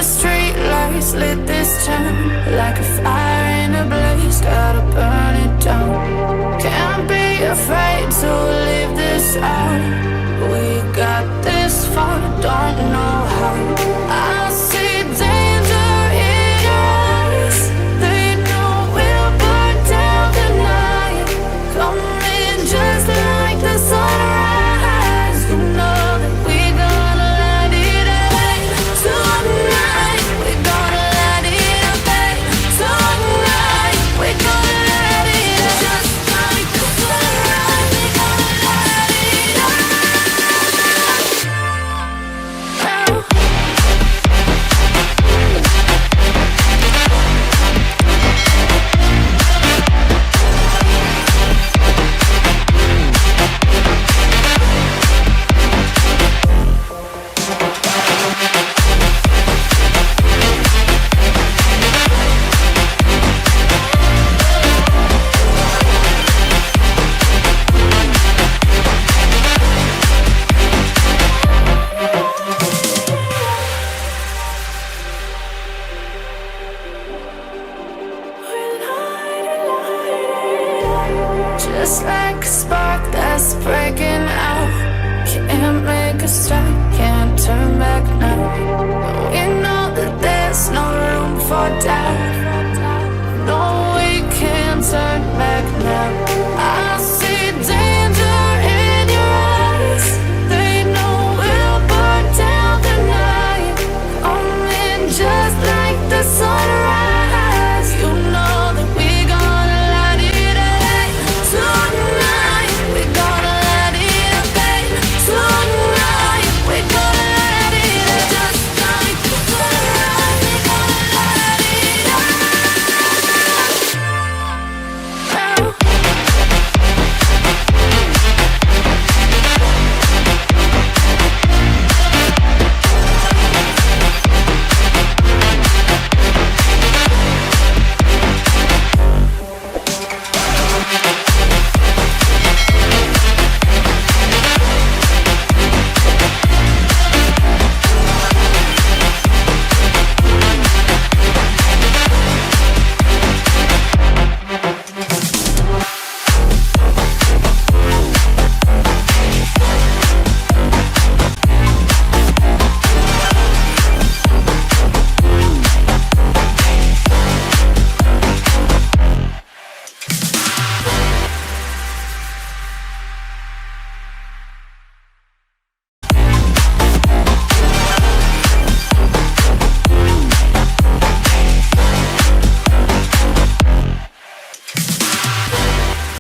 the street lights lit this town like a fire in a blaze, gotta burn it down. Can't be afraid to leave this out. We got this far, don't know how. I see danger in your eyes. They know we'll burn down the night. Coming just like the sunrise. You know that we're gonna light it up tonight. We're gonna light it up tonight. We're gonna light it up just like the sunrise. We're gonna light it up now. Just like a spark that's breaking out. Can't make a stop, can't turn back now. We know that there's no room for doubt. No, we can't turn